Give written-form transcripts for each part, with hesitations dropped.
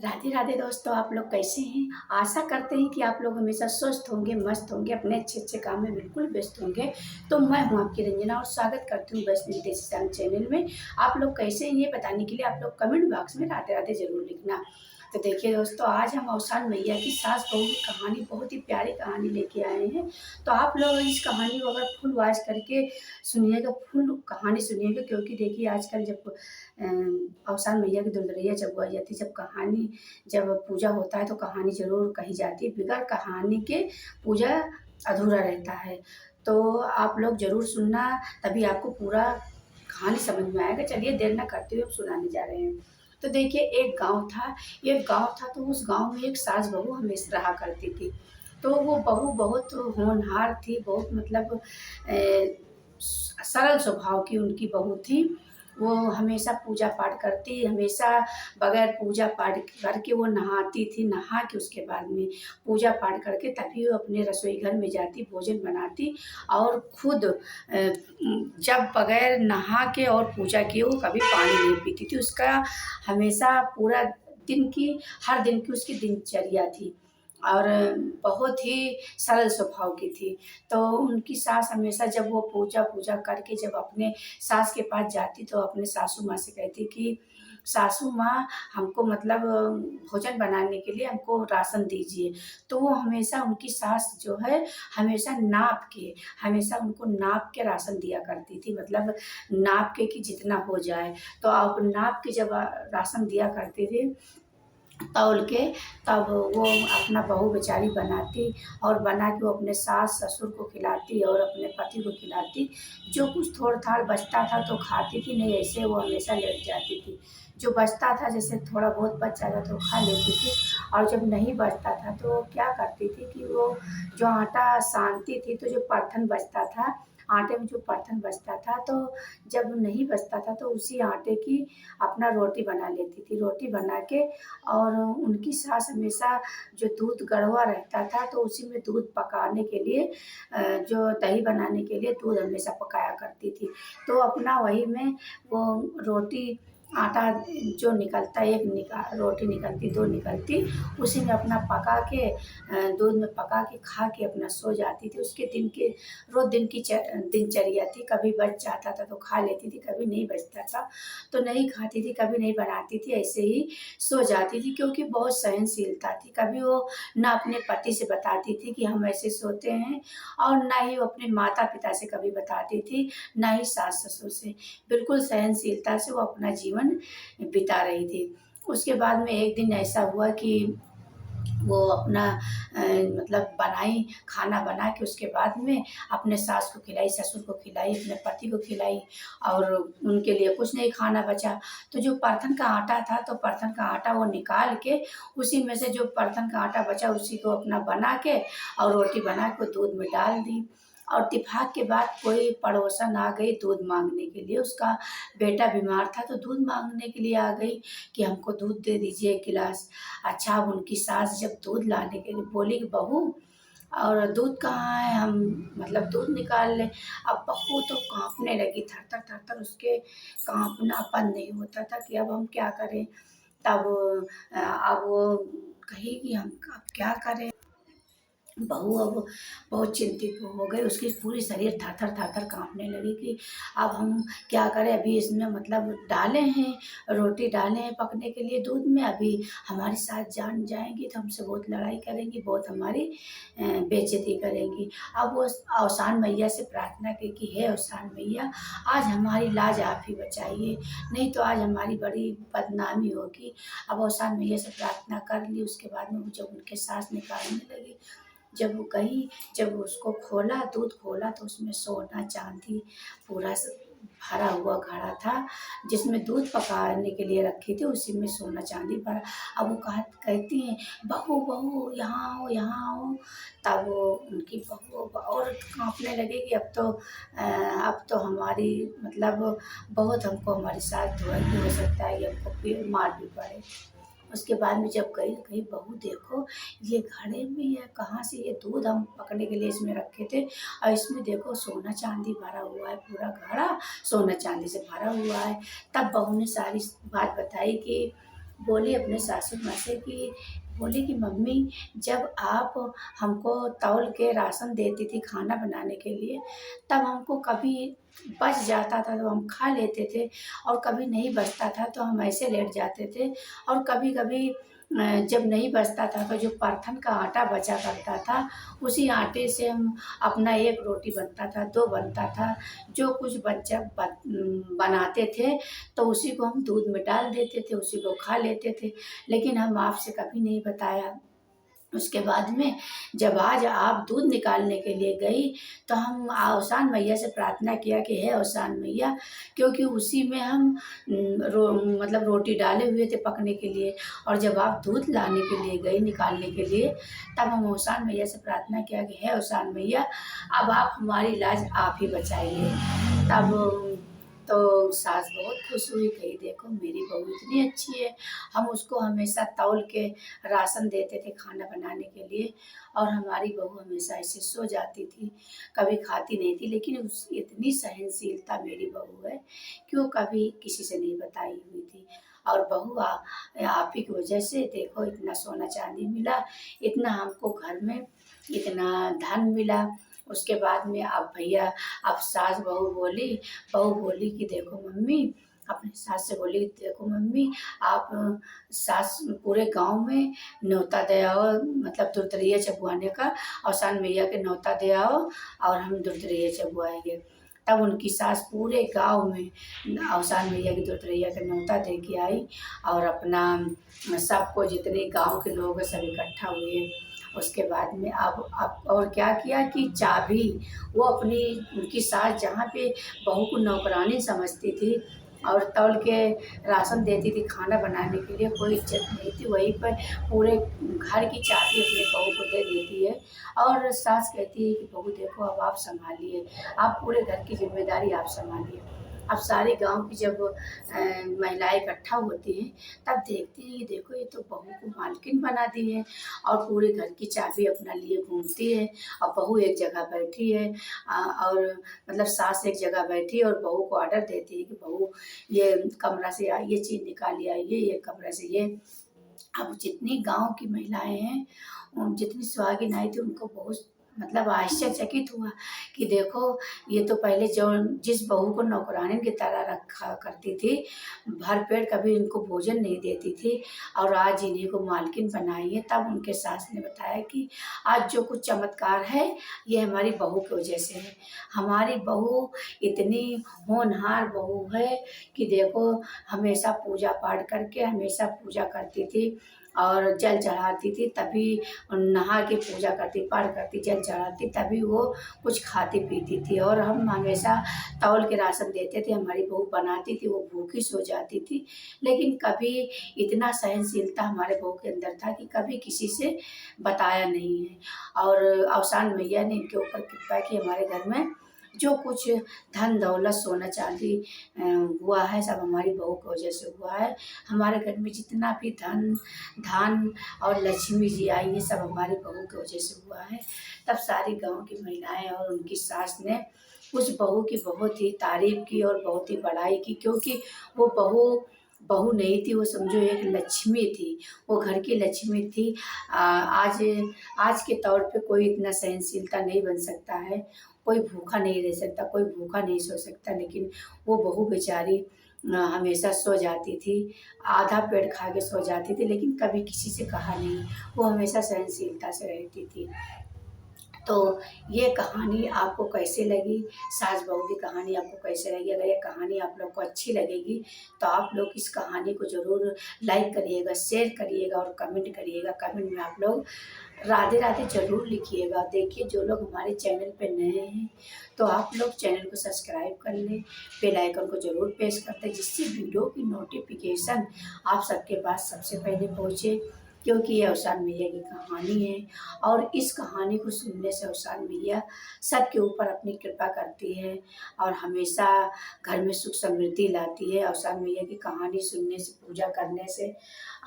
राधे राधे दोस्तों, आप लोग कैसे हैं? आशा करते हैं कि आप लोग हमेशा स्वस्थ होंगे, मस्त होंगे, अपने अच्छे-अच्छे काम में बिल्कुल व्यस्त होंगे। तो मैं हूँ आपकी रंजना और स्वागत करती हूँ वैष्णवी देसी साइंस चैनल में। आप लोग कैसे हैं ये बताने के लिए आप लोग कमेंट बॉक्स में राधे राधे ज़रूर लिखना। तो देखिए दोस्तों, आज हम औसान मैया की सास बहू की कहानी, बहुत ही प्यारी कहानी लेके आए हैं। तो आप लोग इस कहानी को अगर फुल वॉच करके सुनिएगा, फुल कहानी सुनिएगा, क्योंकि देखिए आजकल जब औसान मैया की दुल्हनिया जब बुआई जाती है, जब पूजा होता है तो कहानी ज़रूर कही जाती है। बगैर कहानी के पूजा अधूरा रहता है। तो आप लोग ज़रूर सुनना, तभी आपको पूरा कहानी समझ में आएगा। चलिए देर ना करते हुए अब सुनाने जा रहे हैं। तो देखिए एक गाँव था तो उस गाँव में एक सास बहू हमेशा रहा करती थी। तो वो बहू बहुत होनहार थी, बहुत मतलब सरल स्वभाव की उनकी बहू थी। वो हमेशा पूजा पाठ करती, हमेशा बगैर पूजा पाठ करके वो नहाती थी। नहा के उसके बाद में पूजा पाठ करके तभी वो अपने रसोई घर में जाती, भोजन बनाती और खुद जब बगैर नहा के और पूजा किए वो कभी पानी नहीं पीती थी। उसका हमेशा पूरा दिन की हर दिन की उसकी दिनचर्या थी और बहुत ही सरल स्वभाव की थी। तो उनकी सास हमेशा जब वो पूजा करके जब अपने सास के पास जाती तो अपने सासू माँ से कहती कि सासू माँ, हमको मतलब भोजन बनाने के लिए हमको राशन दीजिए। तो वो हमेशा उनकी सास जो है हमेशा उनको नाप के राशन दिया करती थी, मतलब नाप के कि जितना हो जाए। तो अब नाप के जब राशन दिया करती थी तौल के, तब वो अपना बहू बेचारी बनाती और बना के वो अपने सास ससुर को खिलाती और अपने पति को खिलाती। जो कुछ थोड़-थाड़ बचता था तो खाती थी, नहीं ऐसे वो हमेशा लेट जाती थी। जो बचता था, जैसे थोड़ा बहुत बच जाता तो खा लेती थी, और जब नहीं बचता था तो क्या करती थी कि वो जो आटा सानती थी, तो जो परथन बचता था, आटे में जो परथन बचता था, तो जब नहीं बचता था तो उसी आटे की अपना रोटी बना लेती थी। रोटी बना के, और उनकी सास हमेशा जो दूध गढ़वा रहता था तो उसी में दूध पकाने के लिए जो दही बनाने के लिए दूध हमेशा पकाया करती थी। तो अपना वही में वो रोटी आटा जो निकलता, रोटी निकलती, 2 निकलती, उसी में अपना पका के दूध में पका के खा के अपना सो जाती थी। उसके दिन के रोज़ दिन की दिनचर्या थी। कभी बच जाता था तो खा लेती थी, कभी नहीं बचता था तो नहीं खाती थी, कभी नहीं बनाती थी, ऐसे ही सो जाती थी, क्योंकि बहुत सहनशीलता थी। कभी वो ना अपने पति से बताती थी कि हम ऐसे सोते हैं, और ना ही वो अपने माता-पिता से कभी बताती थी, ना ही सास-ससुर से। बिल्कुल सहनशीलता से वो अपना जीवन बिता रही थी। उसके बाद में एक दिन ऐसा हुआ कि वो अपना मतलब खाना बना के उसके बाद में अपने सास को खिलाई, ससुर को खिलाई, अपने पति को खिलाई, और उनके लिए कुछ नहीं खाना बचा। तो जो परथन का आटा था, तो परथन का आटा वो निकाल के उसी में से जो परथन का आटा बचा उसी को अपना बना के और रोटी बना के दूध में डाल दी। और इत्तेफाक के बाद कोई पड़ोसन आ गई दूध माँगने के लिए, उसका बेटा बीमार था तो दूध माँगने के लिए आ गई कि हमको दूध दे दीजिए 1 गिलास। अच्छा, अब उनकी सास जब दूध लाने के लिए बोली कि बहू, और दूध कहाँ है, हम मतलब दूध निकाल लें। अब बहू तो काँपने लगी, थर-थर थर-थर उसके काँपना बंद नहीं होता था कि अब हम क्या करें। तब अब वो कही कि हम अब क्या करें। बहू अब बहुत चिंतित हो गई, उसकी पूरी शरीर थर-थर काँपने लगी कि अब हम क्या करें। अभी इसमें मतलब डाले हैं, रोटी डाले हैं पकने के लिए दूध में, अभी हमारी सास जान जाएँगी तो हमसे बहुत लड़ाई करेंगी, बहुत हमारी बेइज़्ज़ती करेंगी। अब वो औसान मैया से प्रार्थना की कि हे औसान मैया, आज हमारी लाज आप ही बचाइए, नहीं तो आज हमारी बड़ी बदनामी होगी। अब औसान मैया से प्रार्थना कर ली। उसके बाद में जब उनके सास निकालने लगी, जब वो गई, जब उसको खोला, दूध खोला, तो उसमें सोना-चाँदी पूरा भरा हुआ घड़ा था, जिसमें दूध पकाने के लिए रखी थी, उसी में सोना-चाँदी भरा। अब वो कहती हैं, "बहू, बहू यहाँ आओ, यहाँ आओ।" तब वो उनकी बहू और काँपने लगी कि अब तो हमारी मतलब बहुत हमको हमारी सास धुआँगी, हो सकता है ये हमको फिर मार भी पड़े। उसके बाद में जब गई, कही बहू देखो, ये घड़े में ये कहाँ से ये दूध हम पकने के लिए इसमें रखे थे, और इसमें देखो सोना चांदी भरा हुआ है, पूरा घड़ा सोना चांदी से भरा हुआ है। तब बहू ने सारी बात बताई कि बोली अपने सासू माँ से कि बोली कि मम्मी, जब आप हमको तौल के राशन देती थी खाना बनाने के लिए, तब हमको कभी बच जाता था तो हम खा लेते थे, और कभी नहीं बचता था तो हम ऐसे लेट जाते थे। और कभी-कभी जब नहीं बचता था तो जो परथन का आटा बचा करता था, उसी आटे से हम अपना 1 रोटी बनता था, 2 बनता था, जो कुछ बनाते थे तो उसी को हम दूध में डाल देते थे, उसी को खा लेते थे। लेकिन हम आपसे कभी नहीं बताया। उसके बाद में जब आज आप दूध निकालने के लिए गई, तो हम औसान मैया से प्रार्थना किया कि हे औसान मैया, क्योंकि उसी में हम मतलब रोटी डाले हुए थे पकने के लिए, और जब आप दूध लाने के लिए गई निकालने के लिए, तब हम औसान मैया से प्रार्थना किया कि हे औसान मैया, अब आप हमारी लाज आप ही बचाइए। तब तो सास बहुत खुश हुई, कही देखो मेरी बहू इतनी अच्छी है। हम उसको हमेशा तौल के राशन देते थे खाना बनाने के लिए, और हमारी बहू हमेशा ऐसे सो जाती थी, कभी खाती नहीं थी। लेकिन उस इतनी सहनशीलता मेरी बहू है कि वो कभी किसी से नहीं बताई हुई थी। और बहू आप ही की वजह से देखो इतना सोना चांदी मिला, इतना हमको घर में इतना धन मिला। उसके बाद में अब भैया, अब सास बहू बोली कि देखो मम्मी, अपनी सास से बोली देखो मम्मी, आप सास पूरे गांव में न्योता दे आओ, मतलब दुर्तरिया चबुआने का, औसान मैया के न्योता दे आओ और हम दुर्तरिया चबुआएंगे। तब उनकी सास पूरे गांव में औसान मैया की दुर्तरिया का न्योता दे के आई, और अपना सबको जितने गांव के लोग हैं सब इकट्ठा हुए। उसके बाद में अब और क्या किया कि चाबी, वो अपनी उनकी सास जहाँ पे बहू को नौकरानी समझती थी और तौल के राशन देती थी खाना बनाने के लिए, कोई इज्जत नहीं थी, वहीं पर पूरे घर की चाबी अपने बहू को दे देती है। और सास कहती है कि बहू देखो अब आप संभालिए, आप पूरे घर की जिम्मेदारी आप संभालिए। अब सारे गांव की जब महिलाएं इकट्ठा होती हैं, तब देखती हैं कि देखो ये तो बहू को मालकिन बना दी है, और पूरे घर की चाबी अपना लिए घूमती है, और बहू एक जगह बैठी है। और मतलब सास एक जगह बैठी है और बहू को ऑर्डर देती है कि बहू ये कमरा से ये चीज़ निकाल आइए, ये कमरे से ये। अब जितनी गांव की महिलाएं हैं, जितनी सुहागिन आई थी, उनको बहुत मतलब आश्चर्यचकित हुआ कि देखो, ये तो पहले जो जिस बहू को नौकरानी की तरह रखा करती थी, भर पेट कभी इनको भोजन नहीं देती थी, और आज इन्हीं को मालकिन बनाई है। तब उनके सास ने बताया कि आज जो कुछ चमत्कार है, ये हमारी बहू की वजह से है। हमारी बहू इतनी होनहार बहू है कि देखो, हमेशा पूजा पाठ करके हमेशा पूजा करती थी, और जल चढ़ाती थी, तभी नहा के पूजा करती, पाठ करती, जल चढ़ाती, तभी वो कुछ खाती पीती थी। और हम हमेशा तौल के राशन देते थे, हमारी बहू बनाती थी, वो भूखी सो जाती थी। लेकिन कभी इतना सहनशीलता हमारे बहू के अंदर था कि कभी किसी से बताया नहीं है। और औसान मैया ने इनके ऊपर कृपा की, हमारे घर में जो कुछ धन दौलत सोना चांदी हुआ है, सब हमारी बहू की वजह से हुआ है। हमारे घर में जितना भी धन और लक्ष्मी जी आई है, सब हमारी बहू की वजह से हुआ है। तब सारी गांव की महिलाएं और उनकी सास ने उस बहू की बहुत ही तारीफ की और बहुत ही बड़ाई की, क्योंकि वो बहू बहू नहीं थी, वो समझो एक लक्ष्मी थी, वो घर की लक्ष्मी थी। आज के तौर पे कोई इतना सहनशीलता नहीं बन सकता है, कोई भूखा नहीं रह सकता, कोई भूखा नहीं सो सकता। लेकिन वो बहू बेचारी हमेशा सो जाती थी, आधा पेट खा के सो जाती थी, लेकिन कभी किसी से कहा नहीं। वो हमेशा सहनशीलता से रहती थी। तो ये कहानी आपको कैसे लगी, सास बहू की कहानी आपको कैसे लगी? अगर ये कहानी आप लोग को अच्छी लगेगी तो आप लोग इस कहानी को ज़रूर लाइक करिएगा, शेयर करिएगा और कमेंट करिएगा। कमेंट में आप लोग राधे राधे ज़रूर लिखिएगा। देखिए, जो लोग हमारे चैनल पे नए हैं तो आप लोग चैनल को सब्सक्राइब कर लें, बेल आइकन को ज़रूर प्रेस कर दें, जिससे वीडियो की नोटिफिकेशन आप सबके पास सबसे पहले पहुँचे। क्योंकि ये औसान मैया की कहानी है, और इस कहानी को सुनने से औसान मैया सबके ऊपर अपनी कृपा करती है और हमेशा घर में सुख समृद्धि लाती है। औसान मैया की कहानी सुनने से, पूजा करने से,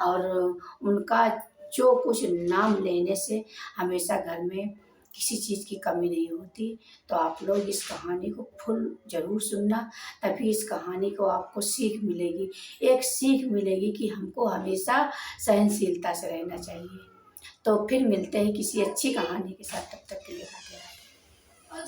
और उनका जो कुछ नाम लेने से हमेशा घर में किसी चीज़ की कमी नहीं होती। तो आप लोग इस कहानी को फुल ज़रूर सुनना, तभी इस कहानी को आपको सीख मिलेगी। एक सीख मिलेगी कि हमको हमेशा सहनशीलता से रहना चाहिए। तो फिर मिलते हैं किसी अच्छी कहानी के साथ, तब तक के लिए राधे राधे।